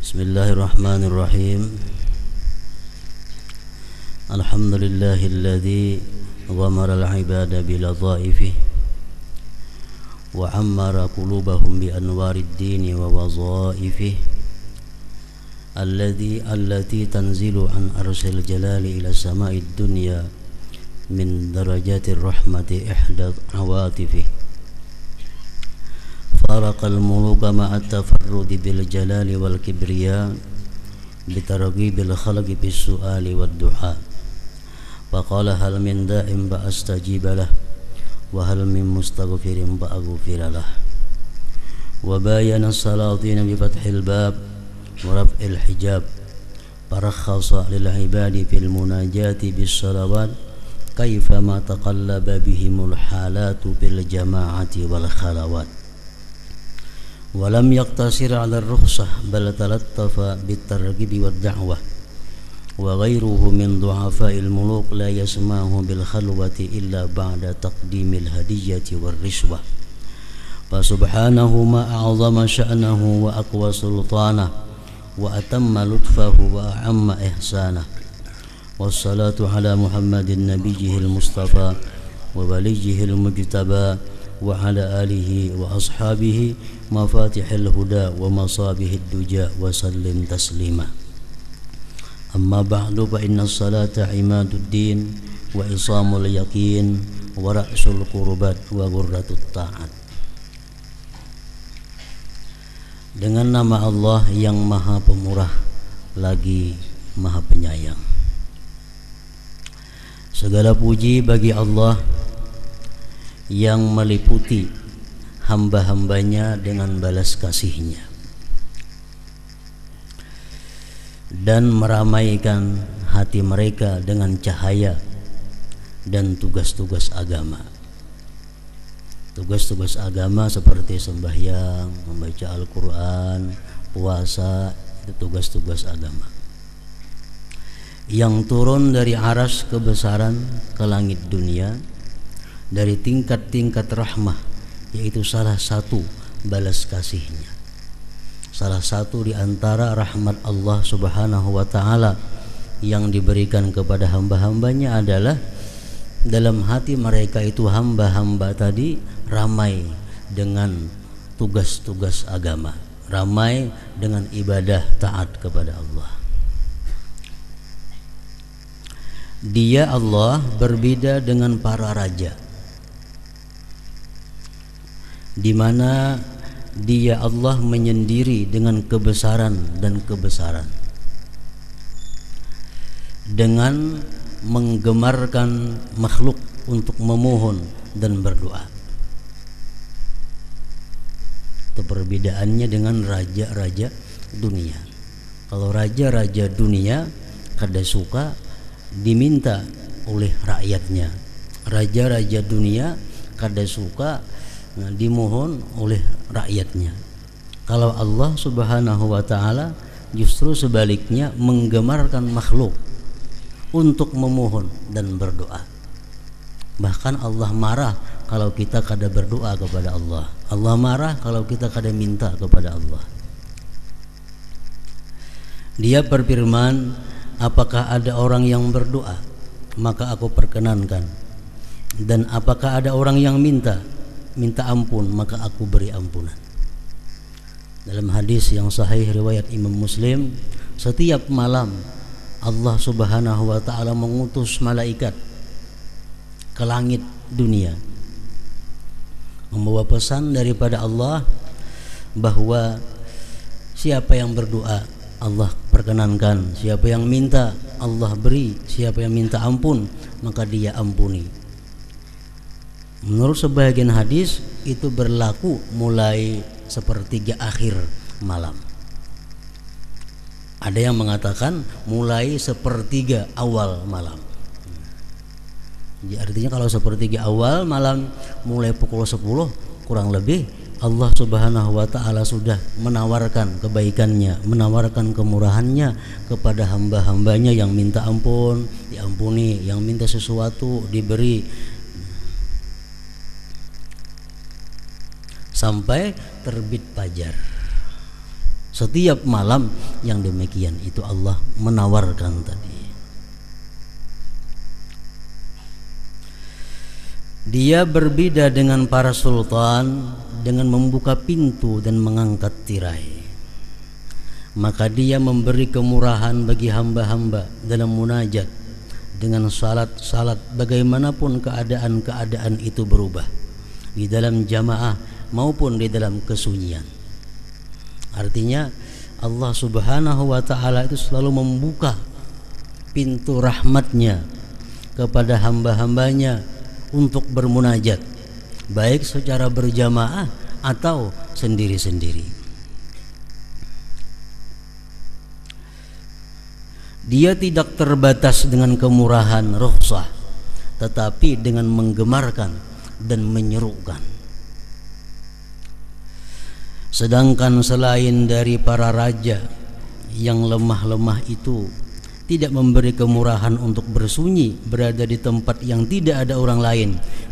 Bismillahirrahmanirrahim. Alhamdulillahilladzi ghamara al-ibada biladhaifih wa ammara qulubahum bi anwarid dini wa wadhaifih allati tanzilu an arsil jalali ila sama'id dunya min darajatir rahmati ihda awatifih فرق الملوك مع التفرد بالجلال والكبرياء بترغيب الخلق بالسؤال والدعاء فقال هل من داع فأستجيب له وهل من مستغفر فأغفر له وباين السلاطين بفتح الباب ورفع الحجاب فرخص للعباد في المناجاة بالصلوات كيفما تقلب بهم الحالات بالجماعة والخلوات ولم يقتصر على الرخصة بل تلطف بالترغيب والدعوة وغيره من ضعفاء الملوك لا يسمعه بالخلوة إلا بعد تقديم الهدية والرشوة فسبحانه ما أعظم شأنه وأقوى سلطانه وأتم لطفه وأعم إحسانه والصلاة على محمد نبيه المصطفى ووليه المجتبى وعلى آله وأصحابه مفاتح الهدى ومصابيح الدجى وسلم تسليما أما بعد فإن الصلاة عماد الدين وإصام اليقين ورأس القربات وغرة الطاعات. Dengan nama Allah yang Maha Pemurah lagi Maha Penyayang. Segala puji bagi Allah yang meliputi hamba-hambanya dengan balas kasihnya dan meramaikan hati mereka dengan cahaya dan tugas-tugas agama. Tugas-tugas agama seperti sembahyang, membaca Al-Quran, puasa, itu tugas-tugas agama yang turun dari aras kebesaran ke langit dunia dari tingkat-tingkat rahmah, yaitu salah satu balas kasihnya. Salah satu di antara rahmat Allah Subhanahu wa ta'ala yang diberikan kepada hamba-hambanya adalah dalam hati mereka itu hamba-hamba tadi ramai dengan tugas-tugas agama, ramai dengan ibadah taat kepada Allah. Dia Allah berbeda dengan para raja, di mana Dia Allah menyendiri dengan kebesaran dan kebesaran, dengan menggemarkan makhluk untuk memohon dan berdoa. Itu perbedaannya dengan raja-raja dunia. Kalau raja-raja dunia kada suka diminta oleh rakyatnya, raja-raja dunia kada suka dimohon oleh rakyatnya. Kalau Allah Subhanahu wa ta'ala justru sebaliknya menggemarkan makhluk untuk memohon dan berdoa. Bahkan Allah marah kalau kita kada berdoa kepada Allah. Allah marah kalau kita kada minta kepada Allah. Dia berfirman, apakah ada orang yang berdoa maka aku perkenankan, dan apakah ada orang yang minta ampun maka aku beri ampunan. Dalam hadis yang sahih riwayat Imam Muslim, setiap malam Allah Subhanahu wa ta'ala mengutus malaikat ke langit dunia membawa pesan daripada Allah bahwa siapa yang berdoa Allah perkenankan, siapa yang minta Allah beri, siapa yang minta ampun maka Dia ampuni. Menurut sebagian hadis itu berlaku mulai sepertiga akhir malam. Ada yang mengatakan mulai sepertiga awal malam. Jadi artinya kalau sepertiga awal malam mulai pukul 10 kurang lebih Allah Subhanahu wa ta'ala sudah menawarkan kebaikannya, menawarkan kemurahannya kepada hamba-hambanya yang minta ampun diampuni, yang minta sesuatu diberi, sampai terbit fajar. Setiap malam yang demikian itu Allah menawarkan tadi. Dia berbeda dengan para sultan dengan membuka pintu dan mengangkat tirai. Maka dia memberi kemurahan bagi hamba-hamba dalam munajat dengan salat-salat bagaimanapun keadaan-keadaan itu berubah, di dalam jamaah maupun di dalam kesunyian. Artinya Allah Subhanahu wa ta'ala itu selalu membuka pintu rahmatnya kepada hamba-hambanya untuk bermunajat, baik secara berjamaah atau sendiri-sendiri. Dia tidak terbatas dengan kemurahan rukhsah, tetapi dengan menggemarkan dan menyerukan. Sedangkan selain dari para raja yang lemah-lemah itu tidak memberi kemurahan untuk bersunyi berada di tempat yang tidak ada orang lain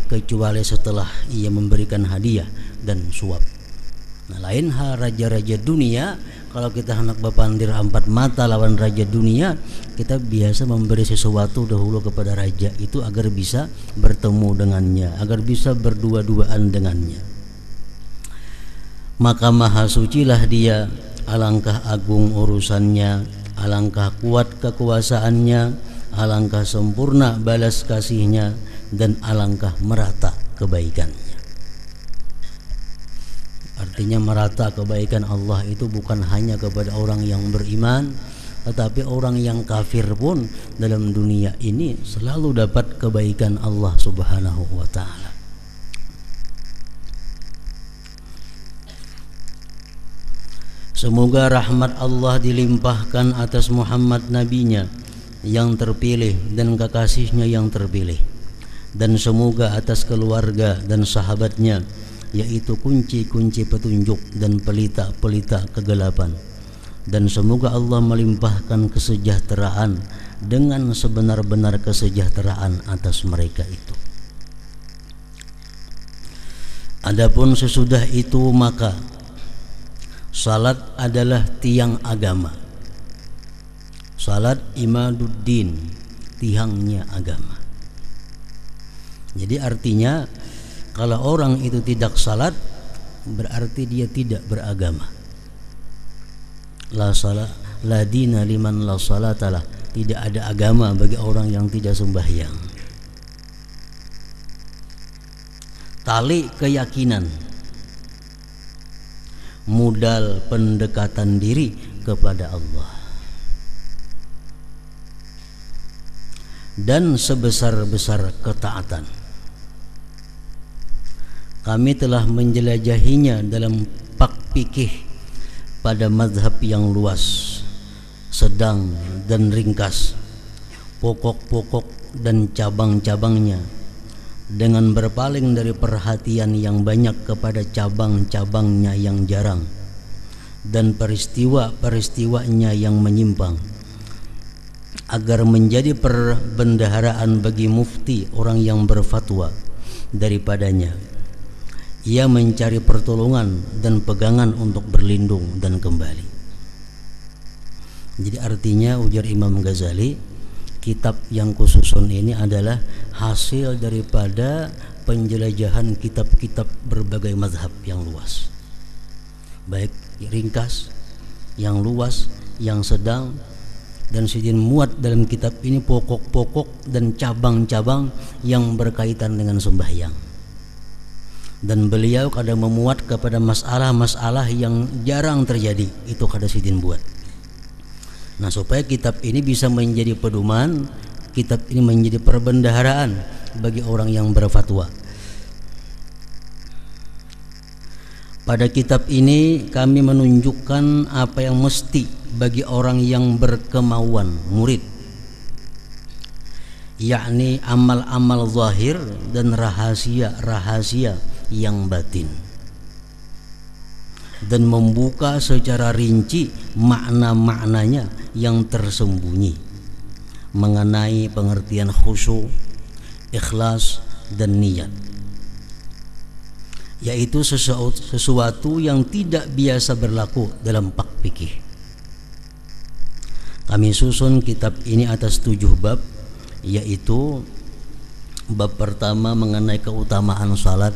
kecuali setelah ia memberikan hadiah dan suap. Nah, lain hal raja-raja dunia. Kalau kita hendak berpandir empat mata lawan raja dunia, kita biasa memberi sesuatu dahulu kepada raja itu agar bisa bertemu dengannya, agar bisa berdua-duaan dengannya. Maka maha sucilah dia, alangkah agung urusannya, alangkah kuat kekuasaannya, alangkah sempurna balas kasihnya, dan alangkah merata kebaikannya. Artinya merata kebaikan Allah itu bukan hanya kepada orang yang beriman, tetapi orang yang kafir pun dalam dunia ini selalu dapat kebaikan Allah Subhanahu wa ta'ala. Semoga rahmat Allah dilimpahkan atas Muhammad nabinya yang terpilih dan kekasihnya yang terpilih, dan semoga atas keluarga dan sahabatnya, yaitu kunci-kunci petunjuk dan pelita-pelita kegelapan. Dan semoga Allah melimpahkan kesejahteraan dengan sebenar-benar kesejahteraan atas mereka itu. Adapun sesudah itu maka salat adalah tiang agama. Salat imaduddin, tiangnya agama. Jadi artinya kalau orang itu tidak salat berarti dia tidak beragama. La salat la dina liman la salatalah. Tidak ada agama bagi orang yang tidak sembahyang. Tali keyakinan, modal pendekatan diri kepada Allah, dan sebesar-besar ketaatan. Kami telah menjelajahinya dalam pak fikih pada mazhab yang luas, sedang dan ringkas, pokok-pokok dan cabang-cabangnya, dengan berpaling dari perhatian yang banyak kepada cabang-cabangnya yang jarang dan peristiwa-peristiwanya yang menyimpang, agar menjadi perbendaharaan bagi mufti orang yang berfatwa daripadanya. Ia mencari pertolongan dan pegangan untuk berlindung dan kembali. Jadi artinya ujar Imam Ghazali, kitab yang kususun ini adalah hasil daripada penjelajahan kitab-kitab berbagai mazhab yang luas, baik ringkas, yang luas, yang sedang, dan Sidin muat dalam kitab ini pokok-pokok dan cabang-cabang yang berkaitan dengan sembahyang. Dan beliau kadang memuat kepada masalah-masalah yang jarang terjadi, itu kada Sidin buat. Nah, supaya kitab ini bisa menjadi pedoman, kitab ini menjadi perbendaharaan bagi orang yang berfatwa. Pada kitab ini kami menunjukkan apa yang mesti bagi orang yang berkemauan murid, yakni amal-amal zahir dan rahasia-rahasia yang batin, dan membuka secara rinci makna-maknanya yang tersembunyi mengenai pengertian khusyuk, ikhlas, dan niat. yaitu sesuatu yang tidak biasa berlaku dalam bab fikih. Kami susun kitab ini atas 7 bab, yaitu bab pertama mengenai keutamaan salat,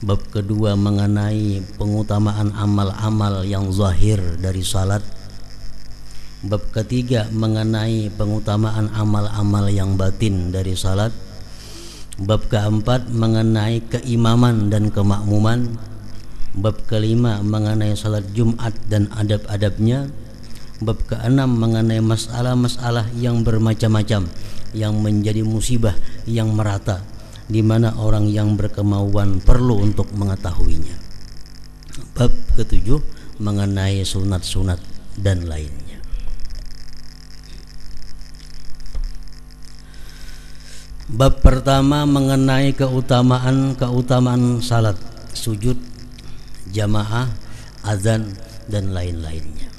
bab kedua mengenai pengutamaan amal-amal yang zahir dari salat, bab ketiga mengenai pengutamaan amal-amal yang batin dari salat, bab keempat mengenai keimaman dan kemakmuman, bab kelima mengenai salat Jumat dan adab-adabnya, bab keenam mengenai masalah-masalah yang bermacam-macam yang menjadi musibah yang merata, di mana orang yang berkemauan perlu untuk mengetahuinya. Bab ketujuh mengenai sunat-sunat dan lainnya. Bab pertama mengenai keutamaan salat, sujud, jamaah, azan dan lain-lainnya.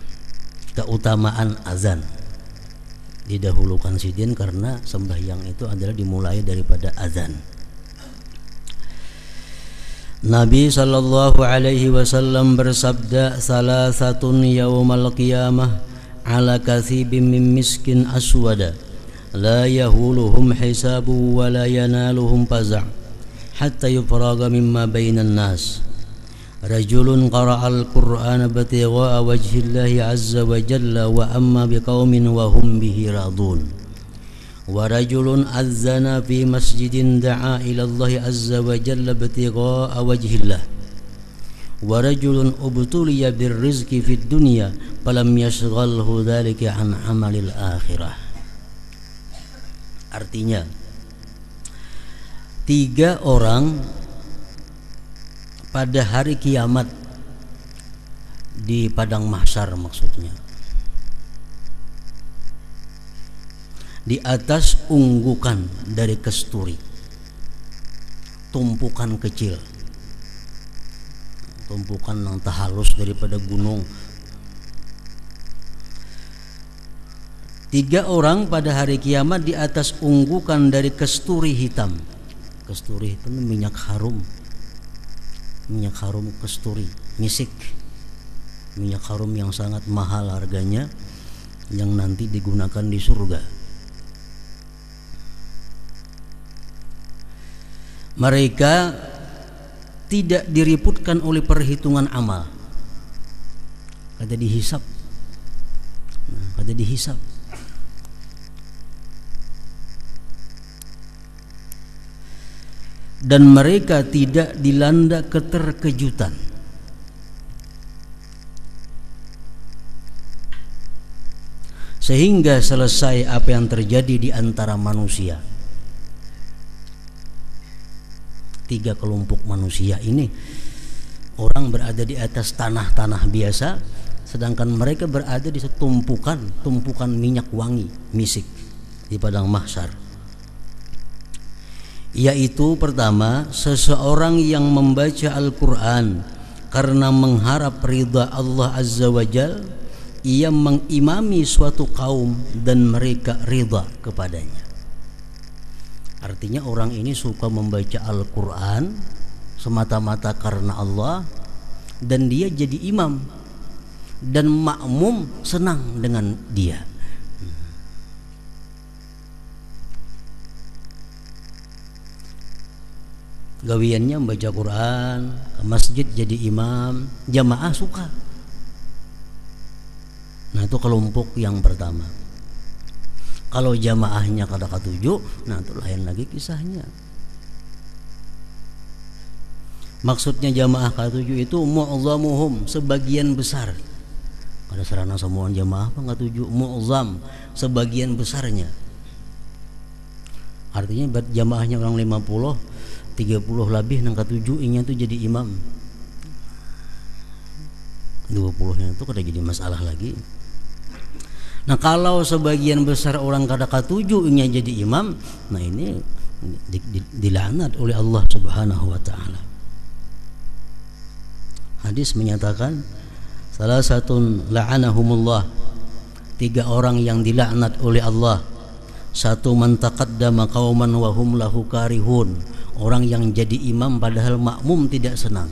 Keutamaan azan didahulukan sidin karena sembahyang itu adalah dimulai daripada azan. Nabi sallallahu alaihi wasallam bersabda, salasatun yaumal qiyamah ala kathibin min miskin aswada la yahuluhum hisabu wa la yanaluhum faza' hatta yufraga mimma bainan nas. Rajulun qara'al Qur'ana batigha'a wajhillahi azza wa jalla wa amma biqaumin wa hum bihi radun. Wa rajulun azzana fi masjidin da'a ila Allah azza wa jalla batigha'a wajhillah. Wa rajulun ubtuliya birrizqi fid dunya falam yashghalhu dhalika an amalil akhirah. Artinya, 3 orang pada hari kiamat di padang mahsyar, maksudnya di atas unggukan dari kesturi, tumpukan kecil, tumpukan yang halus daripada gunung. 3 orang pada hari kiamat di atas unggukan dari kesturi hitam. Kesturi itu minyak harum, minyak harum kesturi, misik, minyak harum yang sangat mahal harganya, yang nanti digunakan di surga. Mereka tidak diriputkan oleh perhitungan amal, kata dihisap, kata dihisap. Dan mereka tidak dilanda keterkejutan. Sehingga selesai apa yang terjadi di antara manusia. 3 kelompok manusia ini, orang berada di atas tanah-tanah biasa, sedangkan mereka berada di tumpukan minyak wangi, misik di padang mahsyar. Yaitu pertama, seseorang yang membaca Al-Quran karena mengharap ridha Allah Azza wa Jal, ia mengimami suatu kaum dan mereka ridha kepadanya. Artinya orang ini suka membaca Al-Quran semata-mata karena Allah, dan dia jadi imam, dan makmum senang dengan dia. Gawiannya membaca Quran, ke masjid jadi imam, jamaah suka. Nah, itu kelompok yang pertama. Kalau jamaahnya kada ketujuh, nah itu lain lagi kisahnya. Maksudnya jamaah ketujuh itu mu'zamuhum, sebagian besar. Kada sarana semua jamaah apa ketujuh, mu'zam, sebagian besarnya. Artinya jamaahnya orang 50, 30 lebih nang ketujuh inya tuh jadi imam. 20-nya itu kada jadi masalah lagi. Nah, kalau sebagian besar orang kada ketujuh inya jadi imam, nah ini dilaknat oleh Allah Subhanahu wa taala. Hadis menyatakan, salah satu la'anahumullah, 3 orang yang dilaknat oleh Allah. 1, man taqaddama qauman wa hum lahu karihun, orang yang jadi imam padahal makmum tidak senang.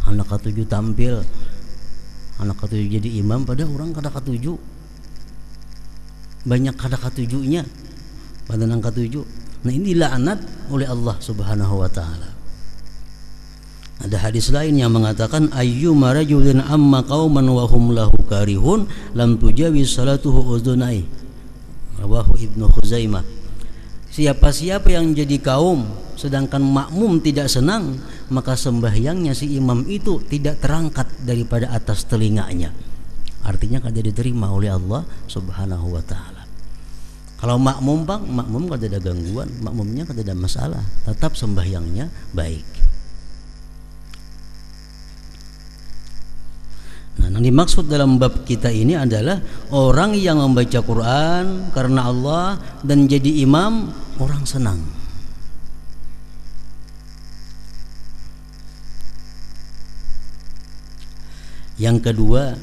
Anak ketujuh tampil, anak ketujuh jadi imam padahal orang kada ketujuh, banyak kada ketujuhnya pada anak ketujuh. Nah ini laknat oleh Allah Subhanahu wa taala. Ada hadis lain yang mengatakan ayyuma rajulin amma qauman wa hum lahu karihun lam tujawiz salatuhu udunai. Rawahu Ibnu Khuzaimah. Siapa-siapa yang jadi kaum sedangkan makmum tidak senang, maka sembahyangnya si imam itu tidak terangkat daripada atas telinganya. Artinya kada diterima oleh Allah Subhanahu wa taala. Kalau makmum bang, makmum kada ada gangguan, makmumnya kada ada masalah, tetap sembahyangnya baik. Nah, yang dimaksud dalam bab kita ini adalah orang yang membaca Quran karena Allah dan jadi imam, orang senang. Yang kedua,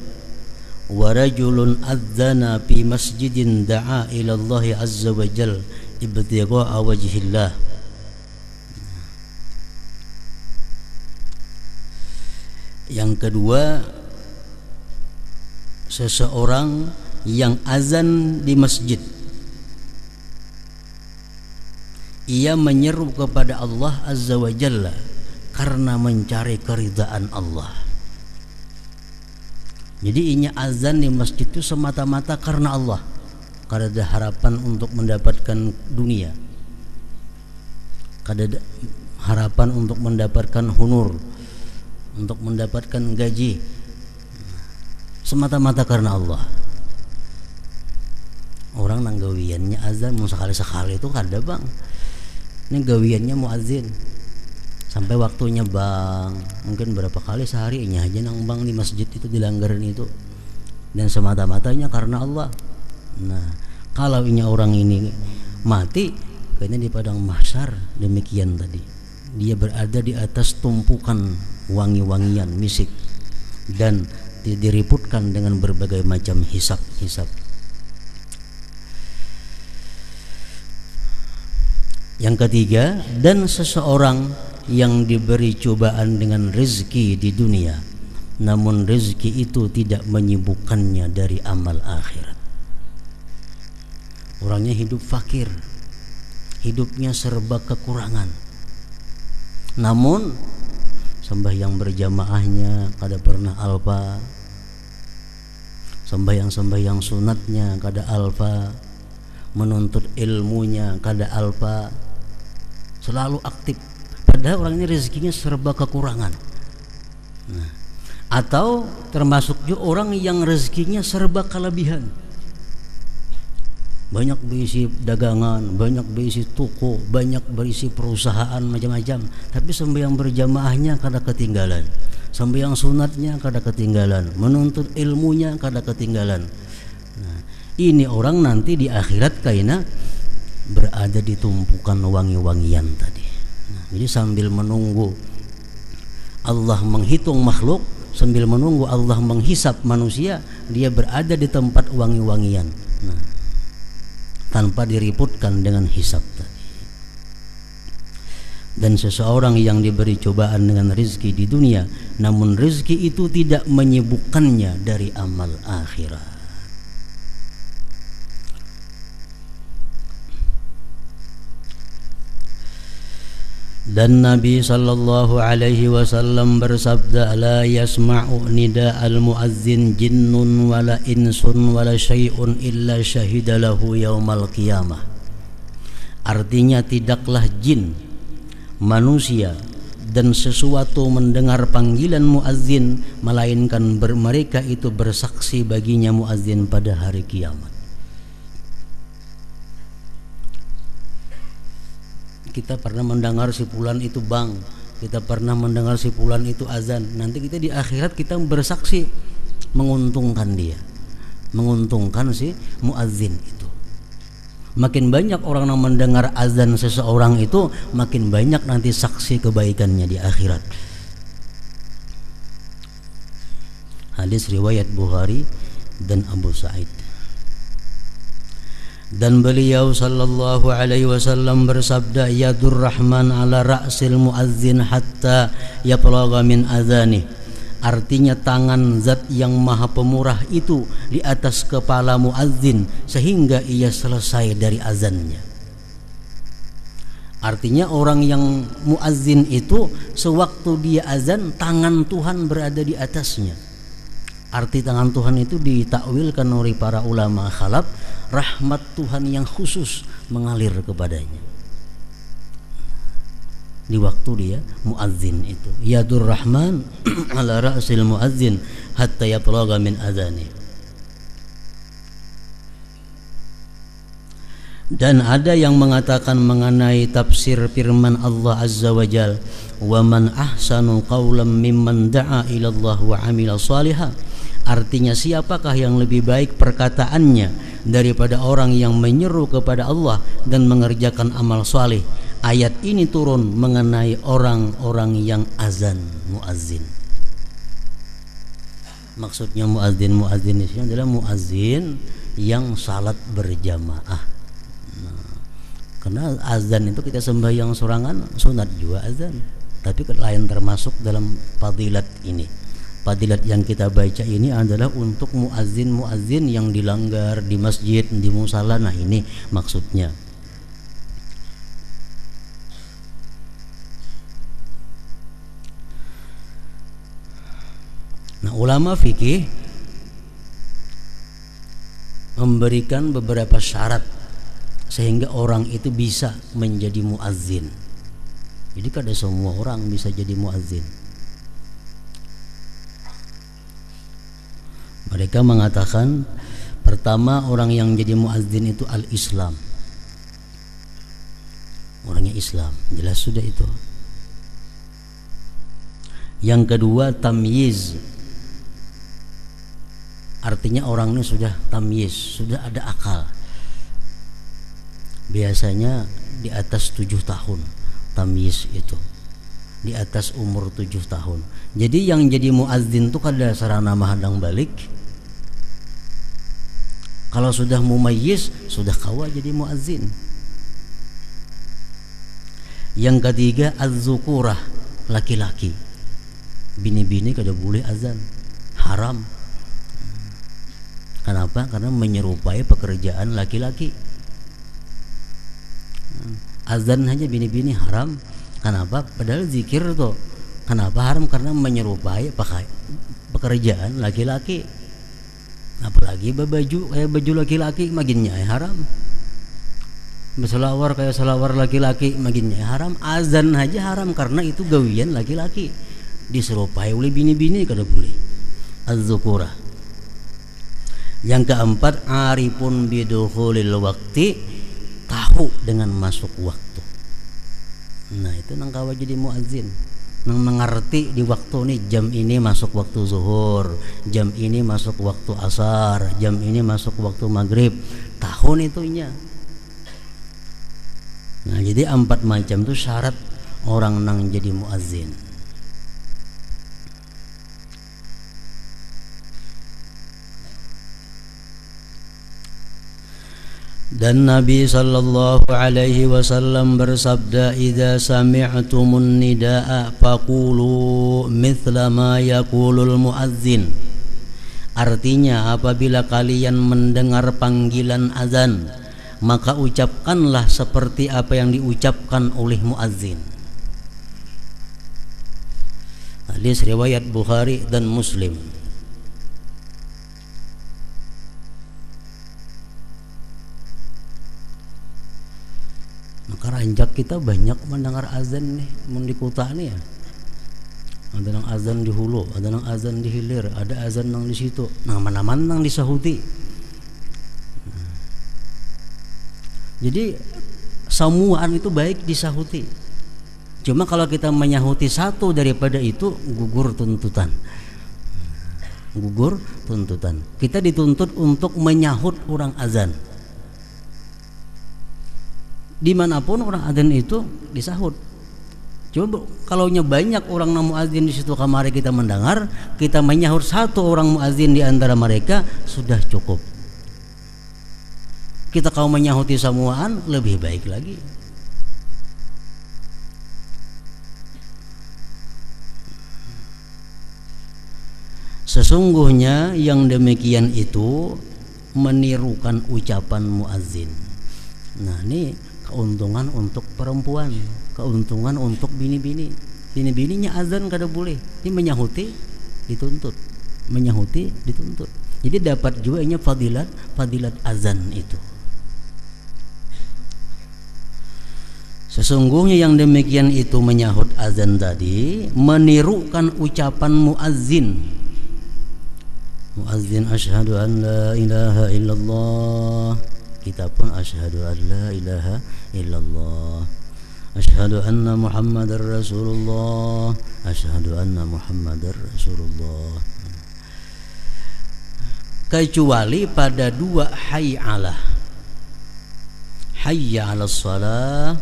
warajulun adzana fi masjidin da'a ila Allah azza wa jal ibtigha'a wajhillah. Yang kedua, seseorang yang azan di masjid, ia menyeru kepada Allah azza wa jalla karena mencari keridhaan Allah. Jadi inya azan di masjid itu semata-mata karena Allah, kada ada harapan untuk mendapatkan dunia, kada ada harapan untuk mendapatkan honor, untuk mendapatkan gaji, semata-mata karena Allah. Orang nang gawiannya azan mau sekali-sekali itu kada bang, ini gawiannya muazin sampai waktunya bang, mungkin berapa kali sehari nya aja nang bang di masjid itu dilanggaran itu, dan semata-matanya karena Allah. Nah kalau ini orang ini mati kayaknya di padang mahsyar demikian tadi, dia berada di atas tumpukan wangi-wangian misik dan diriputkan dengan berbagai macam hisab-hisab. Yang ketiga, dan seseorang yang diberi cobaan dengan rezeki di dunia, namun rezeki itu tidak menyibukkannya dari amal akhirat. Orangnya hidup fakir, hidupnya serba kekurangan, namun sembahyang berjamaahnya kada pernah alfa, sembahyang sunatnya kada alfa, menuntut ilmunya kada alfa, selalu aktif, padahal orang ini rezekinya serba kekurangan. Nah, atau termasuk juga orang yang rezekinya serba kelebihan, banyak berisi dagangan, banyak berisi toko, banyak berisi perusahaan macam-macam, tapi sembahyang berjamaahnya kada ketinggalan, sembahyang sunatnya kada ketinggalan, menuntut ilmunya kada ketinggalan. Nah, ini orang nanti di akhirat kaina berada di tumpukan wangi-wangian tadi. Nah, jadi sambil menunggu Allah menghitung makhluk, sambil menunggu Allah menghisap manusia, dia berada di tempat wangi-wangian. Nah, tanpa diriputkan dengan hisab tadi. Dan seseorang yang diberi cobaan dengan rezeki di dunia, namun rezeki itu tidak menyibukkannya dari amal akhirat. Dan Nabi sallallahu alaihi wasallam bersabda, la yasma'u nida'al muazzin jinnun wala insun wala syai'un illa syahida lahu yaumal qiyamah. Artinya tidaklah jin, manusia dan sesuatu mendengar panggilan muazzin melainkan mereka itu bersaksi baginya muazzin pada hari kiamat. Kita pernah mendengar si fulan itu bang, kita pernah mendengar si fulan itu azan. Nanti kita di akhirat kita bersaksi menguntungkan dia, menguntungkan si muazzin itu. Makin banyak orang yang mendengar azan seseorang itu, makin banyak nanti saksi kebaikannya di akhirat. Hadis riwayat Bukhari dan Abu Sa'id. Dan beliau sallallahu alaihi wasallam bersabda, yadur rahman ala ra'sil muazzin hatta yatlagha min adhani. Artinya tangan zat yang maha pemurah itu di atas kepala muazzin sehingga ia selesai dari azannya. Artinya orang yang muazzin itu sewaktu dia azan tangan Tuhan berada di atasnya. Arti tangan Tuhan itu ditakwilkan oleh para ulama khalaf, rahmat Tuhan yang khusus mengalir kepadanya di waktu dia muazzin itu. Yadur rahman ala ra'sil muazzin hatta yatlagha min adhani. Dan ada yang mengatakan mengenai tafsir firman Allah Azza wa Jal, wa man ahsanu qawlan mimman da'a ila Allah wa amila salihah. Artinya siapakah yang lebih baik perkataannya daripada orang yang menyeru kepada Allah dan mengerjakan amal saleh. Ayat ini turun mengenai orang-orang yang azan, muazzin. Maksudnya muazzin di sini adalah muazzin yang salat berjamaah. Karena azan itu kita sembahyang sorangan sunat juga azan, tapi lain termasuk dalam fadilat ini. Fadilat yang kita baca ini adalah untuk muazzin yang dilanggar di masjid, di musala. Nah ini maksudnya. Nah ulama fikih memberikan beberapa syarat sehingga orang itu bisa menjadi muazzin. Jadi kada semua orang bisa jadi muazzin. Mereka mengatakan pertama orang yang jadi muazzin itu al-Islam. Orangnya Islam, jelas sudah itu. Yang kedua tamyiz. Artinya orang ini sudah tamyiz, sudah ada akal. Biasanya di atas 7 tahun tamyiz itu. Di atas umur 7 tahun. Jadi yang jadi muazzin itu kada sarana mahadang balik. Kalau sudah mumayyiz, sudah kawa jadi muazzin. Yang ketiga az-zukurah, laki-laki. Bini-bini kada boleh azan, haram. Kenapa? Karena menyerupai pekerjaan laki-laki. Azan aja bini-bini haram. Kenapa? Padahal zikir tuh. Kenapa haram? Karena menyerupai pekerjaan laki-laki. Apalagi baju kayak baju laki-laki makinnya haram. Berselawar kayak selawar laki-laki makinnya haram. Azan aja haram karena itu gawian laki-laki. Diserupai oleh bini-bini kada boleh. Az-zukurah. Yang keempat arifun bidukhulil waqti, tahu dengan masuk waktu. Nah itu nang kawa jadi muazzin, nang mengerti di waktu nih jam ini masuk waktu zuhur, jam ini masuk waktu asar, jam ini masuk waktu maghrib, tahun itunya. Nah jadi 4 macam itu syarat orang nang jadi muazzin. Dan Nabi sallallahu alaihi wasallam bersabda, "Idza sami'tumun nidaa faqulu mithla ma yaqulul muazzin." Artinya apabila kalian mendengar panggilan azan, maka ucapkanlah seperti apa yang diucapkan oleh muazzin. Hadis riwayat Bukhari dan Muslim. Maka ranjak kita banyak mendengar azan nih, di kota nih ya. Ada nang azan di hulu, ada nang azan di hilir, ada azan nang di situ. Nah mana-mana nang disahuti. Jadi semuaan itu baik disahuti. Cuma kalau kita menyahuti satu daripada itu gugur tuntutan. Gugur tuntutan. Kita dituntut untuk menyahut orang azan. Dimanapun orang azan itu disahut. Coba kalau banyak orang nang muazin di situ kamari kita mendengar, kita menyahut satu orang muazin di antara mereka sudah cukup. Kita kau menyahuti samuaan lebih baik lagi. Sesungguhnya yang demikian itu menirukan ucapan muazzin. Nah, ini keuntungan untuk perempuan, keuntungan untuk bini-bini. Bini-bininya azan kada boleh, ini menyahuti dituntut, menyahuti dituntut. Jadi dapat juga ini fadilat azan itu. Sesungguhnya yang demikian itu menyahut azan tadi menirukan ucapan muazzin. Muazzin asyhadu an la ilaha illallah, kita pun asyhadu an la ilaha illallah, asyhadu anna muhammadar rasulullah, asyhadu anna muhammadar rasulullah. Kecuali pada dua hayyalah, hayya 'alas shalah,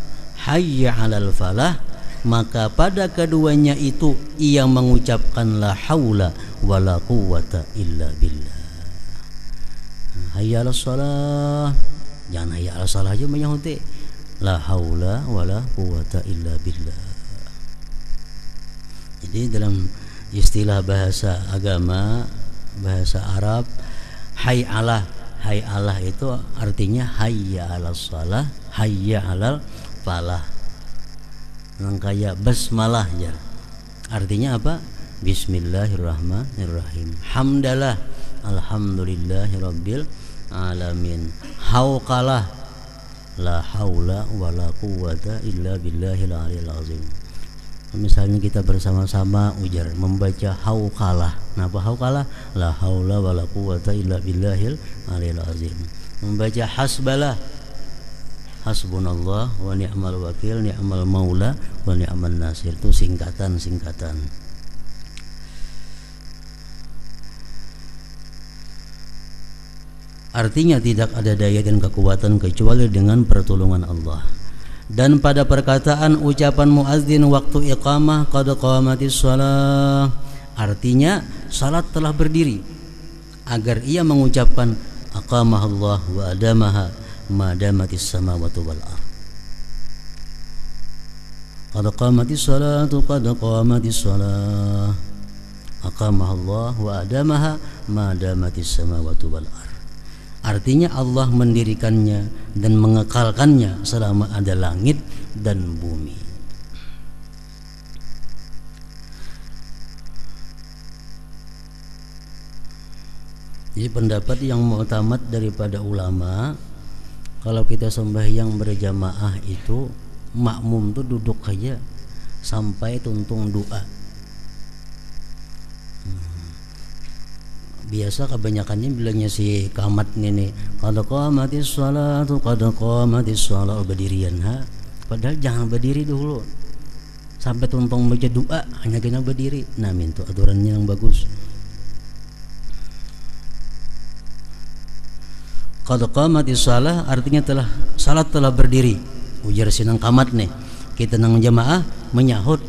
hayya 'alal falah, maka pada keduanya itu ia mengucapkan la haula wala quwwata illa billah. Hayya 'alas shalah, jangan hayya 'alas shalah aja menyahuti la haula wala quwwata illa billah. Jadi dalam istilah bahasa agama, bahasa Arab, hayyalah itu artinya hayya 'alas shalah, hayya 'alal falah. Kayak basmalah ya. Artinya apa? Bismillahirrahmanirrahim. Hamdalah, alhamdulillahirabbil alamin. Hauqalah, la haula wala quwwata illa billahil aliyil azim. Misalnya kita bersama-sama ujar membaca hauqalah. Napa hauqalah? La haula wala quwwata illa billahil aliyil azim. Membaca hasbalah, hasbunallah wa ni'mal wakil, ni'mal maula wa ni'mal nasir. Itu singkatan-singkatan. Artinya tidak ada daya dan kekuatan kecuali dengan pertolongan Allah. Dan pada perkataan ucapan muazzin waktu iqamah qad qamatis shalah, artinya salat telah berdiri, agar ia mengucapkan aqamahallah wa adamaha madamatis samawati wal ardh. Qad qamatis salatu qad qamatis salah, aqamahallah wa adamaha madamatis samawati wal ardh. Artinya Allah mendirikannya dan mengekalkannya selama ada langit dan bumi. Jadi pendapat yang mu'tamad daripada ulama, kalau kita sembahyang berjamaah itu makmum tuh duduk aja sampai tuntung doa. Biasa kebanyakannya bilangnya si kamat ini qad qamatis shalatu qad qamatis shalah, berdirian ha. Padahal jangan berdiri dulu sampai tuntung baca doa, hanya kena berdiri. Nah, itu aturannya yang bagus. Qad qamatis shalah artinya telah salat telah berdiri. Ujar sinang kamat nih. Kita nang jamaah menyahut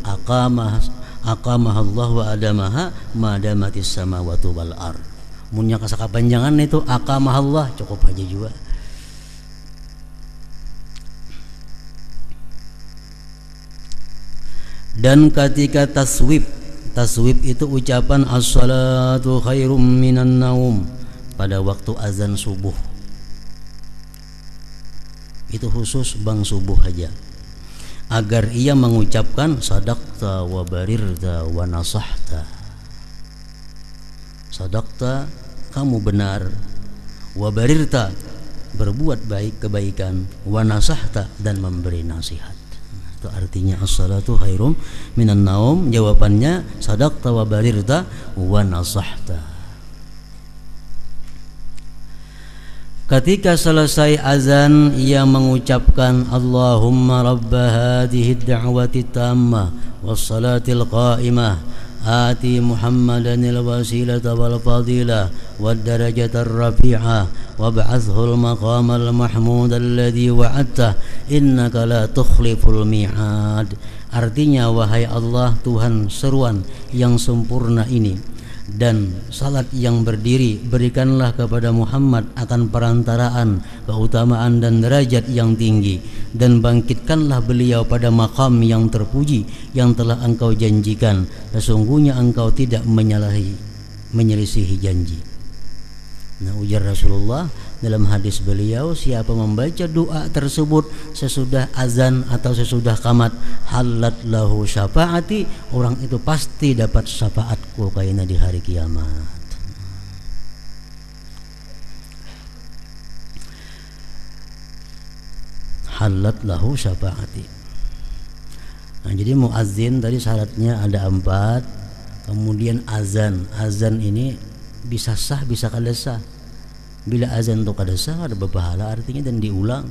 aqamahallah wa adamaha madamatis samawati wal ardh. Munya kasakapanjangan itu aqamahallah cukup aja juga. Dan ketika taswib itu ucapan as-salatu khairum minan naum pada waktu azan subuh. Itu khusus bang subuh aja, agar ia mengucapkan sadaqta wa barirta wa nasahta. Sadaqta, kamu benar, wa barirta, berbuat baik kebaikan, wa nasahta, dan memberi nasihat. Itu artinya as-salatu khairum minan naum. Jawabannya sadaqta wa barirta wa nasahta. Ketika selesai azan, ia mengucapkan Allahumma rabba hadhihi ad-da'wati tammah was-salatil qa'imah آتي محمدا الوسيلة والفضيلة والدرجة الرفيعة وابعثه المقام المحمود الذي وعدته إنك لا تخلف الميعاد. Artinya, wahai Allah Tuhan seruan yang sempurna ini, dan salat yang berdiri berikanlah kepada Muhammad akan perantaraan keutamaan dan derajat yang tinggi, dan bangkitkanlah beliau pada maqam yang terpuji yang telah engkau janjikan, sesungguhnya engkau tidak menyelisihi janji. Nah, ujar Rasulullah dalam hadis beliau, siapa membaca doa tersebut sesudah azan atau sesudah qamat, halat lahu syafaati, orang itu pasti dapat syafaatku kaina di hari kiamat. Halat lahu syafaati. Nah, jadi muazzin tadi syaratnya ada 4. Kemudian azan ini bisa sah bisa kada sah. Bila azan itu kada sah ada berpahala artinya dan diulang.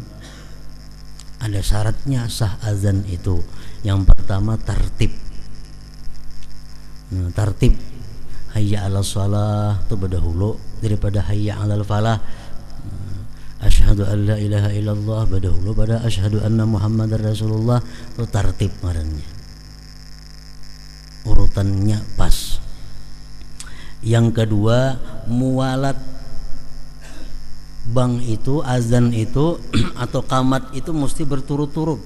Ada syaratnya sah azan itu. Yang pertama tartib. Nah, tartib hayya 'alas shalah itu berdahulu daripada hayya 'alal falah. Asyhadu an la ilaha illallah berdahulu pada asyhadu anna muhammadar rasulullah, itu tartib ngarannya. Urutannya pas. Yang kedua muwalat. Bang itu azan itu atau qamat itu mesti berturut-turut.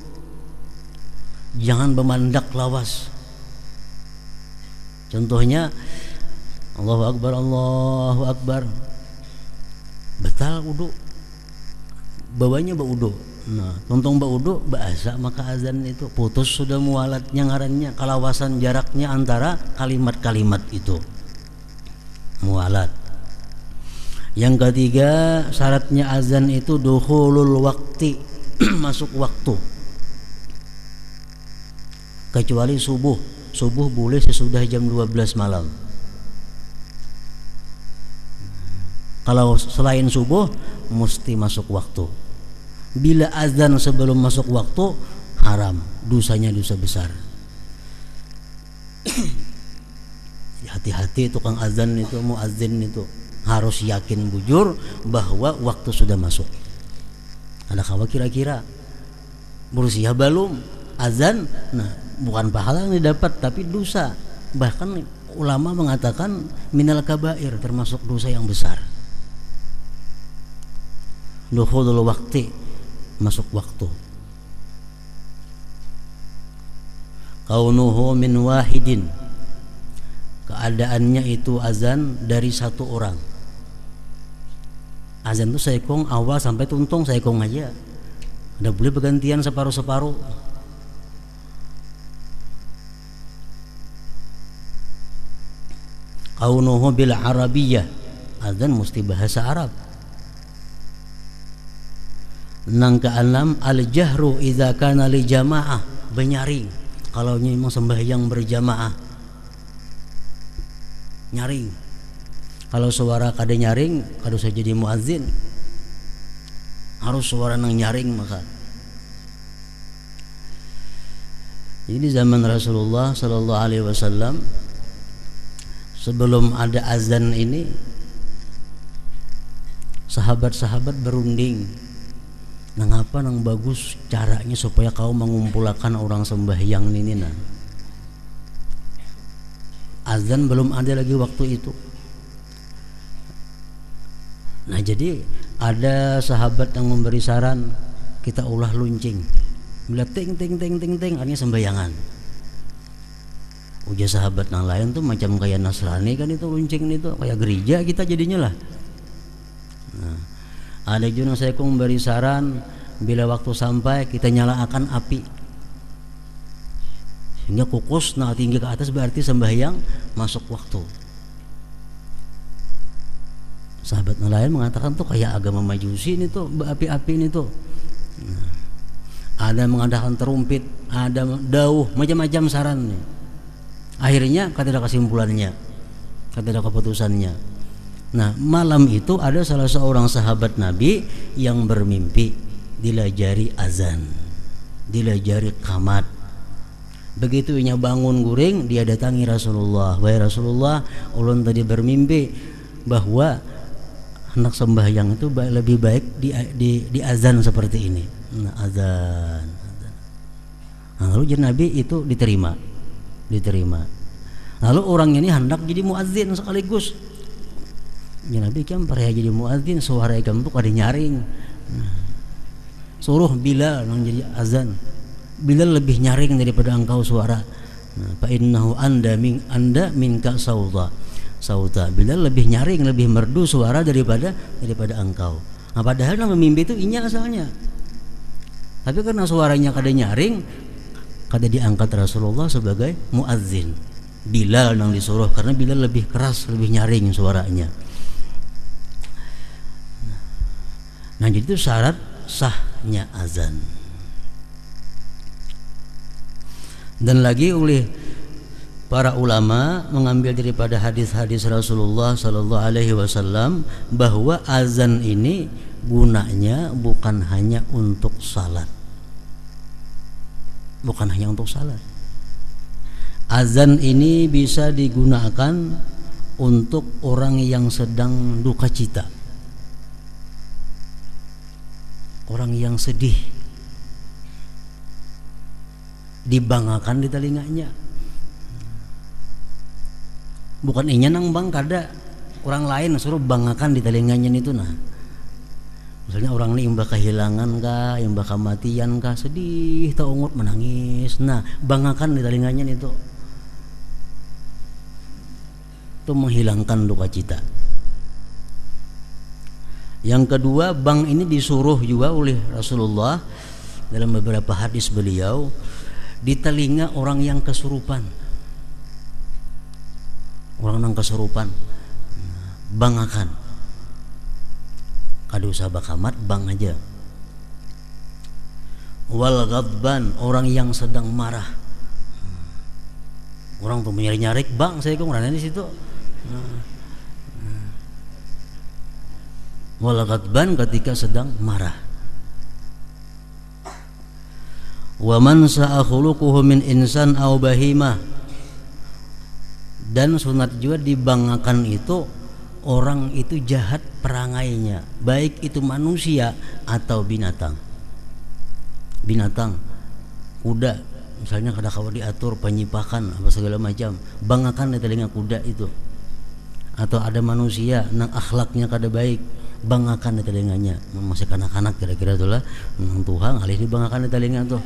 Jangan bemandak lawas. Contohnya Allahu Akbar, Allahu Akbar, batal wudu, bawahnya baudu. Nah, tontong baudu bahasa maka azan itu putus sudah mualatnya ngarannya, kalawasan jaraknya antara kalimat-kalimat itu mualat. Yang ketiga syaratnya azan itu dukhulul waqti, masuk waktu, kecuali subuh boleh sesudah jam 12 malam. Kalau selain subuh mesti masuk waktu. Bila azan sebelum masuk waktu haram, dosanya dosa besar. Hati-hati tukang azan itu, muazzin itu harus yakin bujur bahwa waktu sudah masuk. Ada kawa kira-kira berusia belum azan, nah bukan pahala yang didapat tapi dosa. Bahkan ulama mengatakan minal kabair, termasuk dosa yang besar. Dukhulul waqti, masuk waktu. Kaunuhu min wahidin, keadaannya itu azan dari satu orang. Azan itu saikong awal sampai tuntung saikong aja. Udah boleh bergantian separuh-separuh. Kaunuhu bil arabiyyah, azan mesti bahasa Arab. Nang keenam al-jahru idza kana li jamaah, benyaring. Kalau memang sembahyang berjamaah nyaring. Kalau suara kada nyaring, kada usah jadi muazzin. Harus suara nang nyaring maka. Jadi zaman Rasulullah sallallahu alaihi wasallam sebelum ada azan ini, sahabat-sahabat berunding. Nang apa nang bagus caranya supaya kau mengumpulkan orang sembahyang ini nah. Azan belum ada lagi waktu itu. Nah, jadi ada sahabat yang memberi saran kita ulah luncing. Bila ting artinya sembayangan. Ujar sahabat yang lain tuh macam kayak Nasrani kan itu luncing itu kayak gereja kita jadinya lah. Nah, ada juga saya memberi saran bila waktu sampai kita nyalakan api sehingga kukus nah tinggi ke atas berarti sembahyang masuk waktu. Sahabat yang lain mengatakan tuh kayak agama Majusi ini tuh api-api ini tuh. Nah, ada mengadakan terumpit, ada dauh, macam-macam sarannya. Akhirnya kata kesimpulannya, kata keputusannya. Nah, malam itu ada salah seorang sahabat Nabi yang bermimpi dilajari azan, dilajari qamat. Begitu ia bangun guring, dia datangi Rasulullah. Wahai Rasulullah, ulun tadi bermimpi bahwa hendak sembahyang itu lebih baik di azan seperti ini. Nah, azan. Nah, lalu Nabi itu diterima. Lalu orang ini hendak jadi muadzin sekaligus. Ya Nabi kan parea jadi muadzin, suara ikam tuh ada nyaring. Suruh Bilal yang jadi azan. Bilal lebih nyaring daripada engkau suara. Fa innahu anda minka sauta. Bilal lebih nyaring, lebih merdu suara daripada engkau. Nah, padahal nama mimpi itu inya asalnya. Tapi karena suaranya kada nyaring, kada diangkat Rasulullah sebagai muadzin. Bilal yang disuruh karena Bilal lebih keras, lebih nyaring suaranya. Nah, jadi itu syarat sahnya azan. Dan lagi oleh para ulama mengambil daripada hadis-hadis Rasulullah sallallahu alaihi wasallam bahwa azan ini gunanya bukan hanya untuk salat. Bukan hanya untuk salat. Azan ini bisa digunakan untuk orang yang sedang duka cita, orang yang sedih, dibanggakan di telinganya. Bukan inya nang bang kada, orang lain suruh banggakan di telinganya itu. Nah, misalnya orang ini imbah kehilangan kah, imbah kematian kah, sedih, taungut menangis. Nah, banggakan di telinganya itu menghilangkan duka cita. Yang kedua, bang ini disuruh juga oleh Rasulullah dalam beberapa hadis beliau di telinga orang yang kesurupan. Orang yang kesurupan, bangakan. Kada usah bakamat, bang aja. Wal ghadban, orang yang sedang marah. Orang tuh nyari-nyari, bang saya kok ngerana di situ. Wal ghadban, ketika sedang marah. Wa man sa'a khuluquhu min insan aw bahimah. Dan sunat juga dibanggakan itu orang itu jahat perangainya, baik itu manusia atau binatang. Binatang, kuda misalnya kada kawa diatur penyipakan apa segala macam, banggakan di telinga kuda itu. Atau ada manusia nang akhlaknya kada baik, banggakan di telinganya. Masih kanak-kanak kira-kira itulah Tuhan alih dibanggakan di telinga tuh.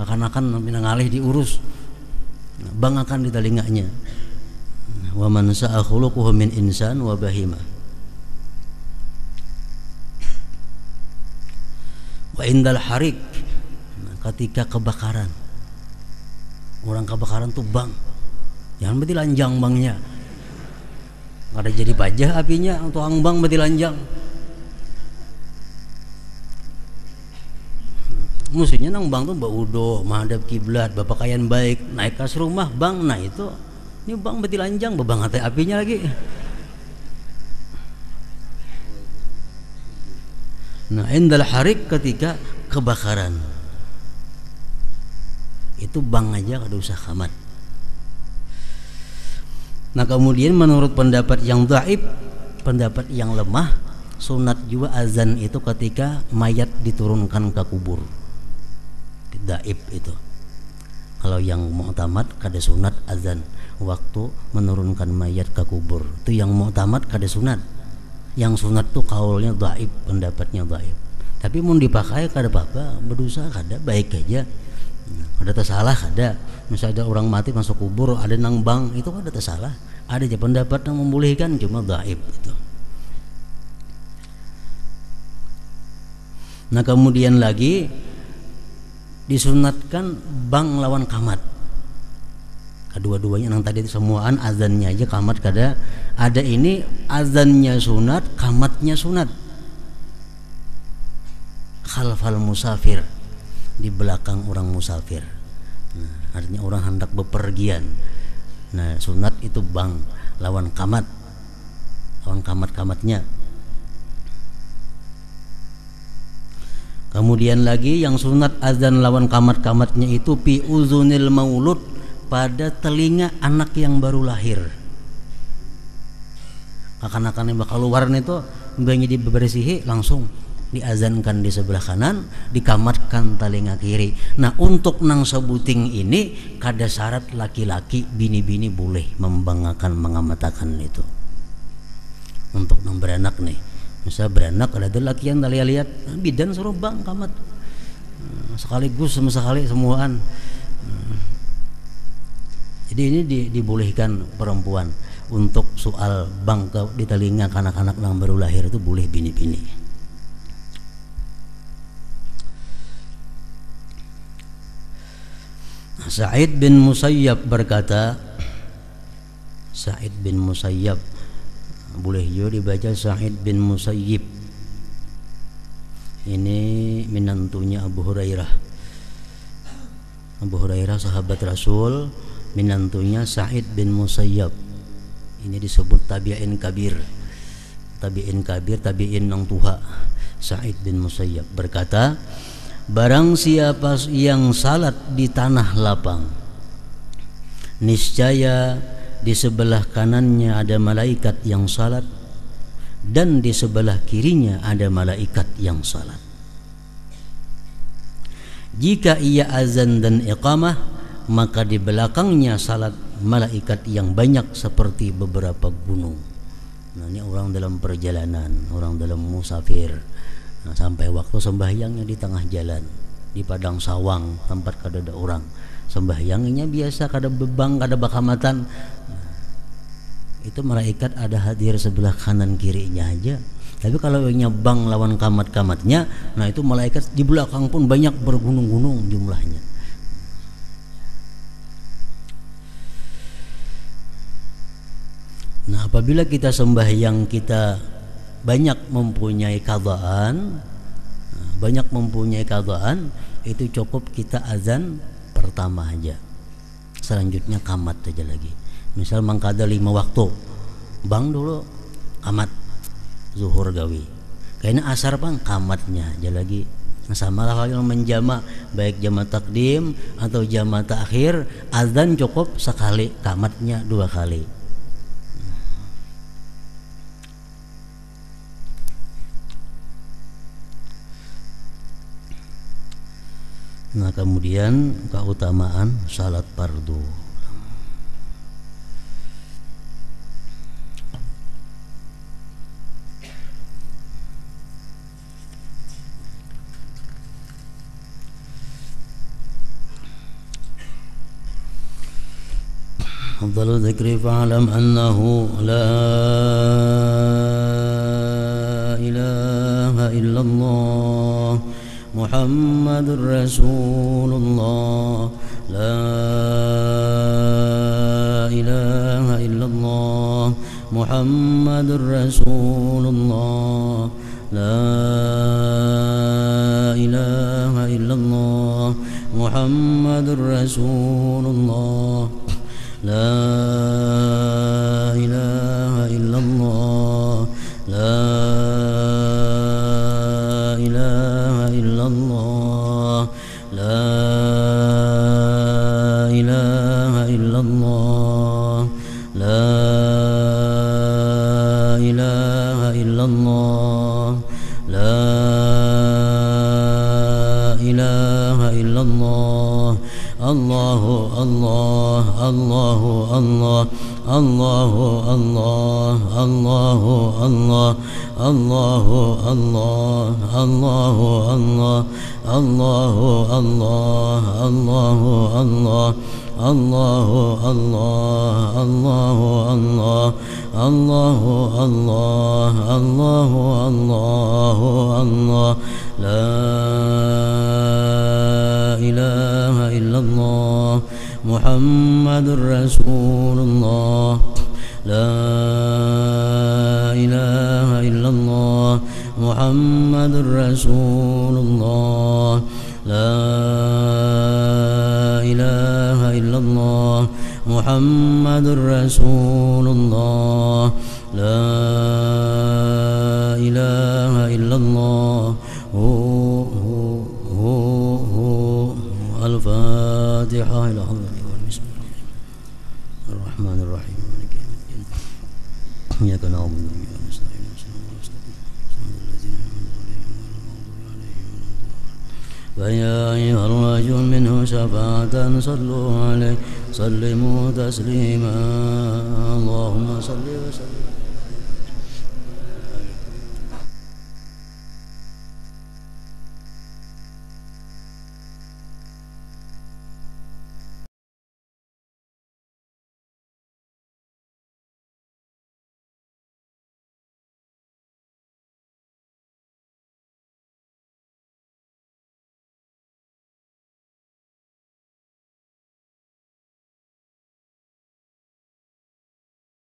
Kanak-kanak minang alih diurus, banggakan di telinganya. Wa man sa'a khuluquhu min insan wa bahima. Wa indal harik, ketika kebakaran. Orang kebakaran tuh bang, jangan berarti lanjang bangnya. Ada jadi pajah apinya, tuang bang berarti lanjang. Musuhnya nang bang tuh baudo, menghadap kiblat, bapakayan baik, naik kas rumah bang, nah itu ini bang berarti lanjang, bebang hati apinya lagi. Nah, indal harik, ketika kebakaran. Itu bang aja kada usah kamat. Nah, kemudian menurut pendapat yang dhaif, pendapat yang lemah, sunat juga azan itu ketika mayat diturunkan ke kubur. Dhaif itu. Kalau yang mu'tamad kada sunat azan waktu menurunkan mayat ke kubur. Itu yang mu'tamad kada sunat. Yang sunat tuh kaulnya dhaif, pendapatnya dhaif. Tapi mau dipakai kada apa-apa, berdosa kada, baik aja. Ada tersalah kada. Misalnya ada orang mati masuk kubur, ada nang bang, itu kada tersalah. Ada aja pendapat yang membolehkan, cuma dhaif itu. Nah, kemudian lagi disunatkan bang lawan kamat. Kedua-duanya nang tadi semuaan azannya aja, kamat kada. Ada ini azannya sunat, kamatnya sunat. Khalfal musafir, di belakang orang musafir. Nah, artinya orang hendak bepergian. Nah, sunat itu bang lawan kamat, lawan kamat-kamatnya. Kemudian lagi yang sunat azan lawan kamat-kamatnya itu fi uzunil maulud, pada telinga anak yang baru lahir. Akan-akan yang bakal keluar itu mbaknya dibersihi langsung diazankan di sebelah kanan, dikamatkan telinga kiri. Nah untuk nang sebuting ini kada syarat laki-laki, bini-bini boleh membanggakan mengamatakan itu. Untuk nang beranak nih, misal beranak ada laki yang tali lihat bidan suruh bang kamat sekaligus sama sekali semuaan. Jadi ini dibolehkan perempuan untuk soal bang di telinga anak-anak yang baru lahir itu boleh bini-bini. Sa'id bin Musayyab berkata, Sa'id bin Musayyab, boleh juga dibaca Sa'id bin Musayyib. Ini minantunya Abu Hurairah. Abu Hurairah sahabat Rasul, minantunya Sa'id bin Musayyab. Ini disebut tabi'in kabir. Tabi'in kabir, tabi'in nang tuha. Sa'id bin Musayyab berkata, barang siapa yang salat di tanah lapang, niscaya di sebelah kanannya ada malaikat yang salat dan di sebelah kirinya ada malaikat yang salat. Jika ia azan dan iqamah, maka di belakangnya salat malaikat yang banyak seperti beberapa gunung. Nah ini orang dalam perjalanan, orang dalam musafir. Nah, sampai waktu sembahyangnya di tengah jalan, di padang sawang tempat kada ada orang, sembahyangnya biasa kada bebang kada bakamatan. Nah, itu malaikat ada hadir sebelah kanan kirinya aja. Tapi kalau nyabang lawan kamat-kamatnya, nah itu malaikat di belakang pun banyak bergunung-gunung jumlahnya. Nah apabila kita sembahyang kita banyak mempunyai qadaan, itu cukup kita azan pertama aja, selanjutnya kamat aja lagi. Misal mangkada 5 waktu, bang dulu kamat zuhur gawi, kayaknya asar bang kamatnya aja lagi. Nah, sama lah kalau menjama, baik jama takdim atau jama takhir, azan cukup sekali, kamatnya 2 kali. Nah kemudian keutamaan salat fardu. Afdalu dzikri fa'lam annahu la ilaha illallah Muhammadur Rasulullah, la ilaha illallah Muhammadur Rasulullah, la ilaha illallah Muhammadur Rasulullah, la ilaha illallah, la ilaha illallah, la ilaha illallah, la ilaha illallah, la ilaha illallah. Allahu Allah, Allahu Allah, Allahu Allah, Allahu Allah, Allahu Allah, Allahu Allah, Allahu Allah, Allahu Allah, Allahu Allah, Allahu Allah, Allahu Allah, Allahu Allahu Allah, la ilaha illallah Muhammadur Rasulullah, la ilaha illallah Muhammadur Rasulullah, la ilaha illallah Muhammadur Rasulullah, la ilaha illallah. Al-Fatihah. Ila Bismillahirrahmanirrahim. Iyyaka na'budu wa iyyaka nasta'in. فيا أيها الرجل منه شفاعة صلوا عليه سلموا تسليما اللهم صل وسلم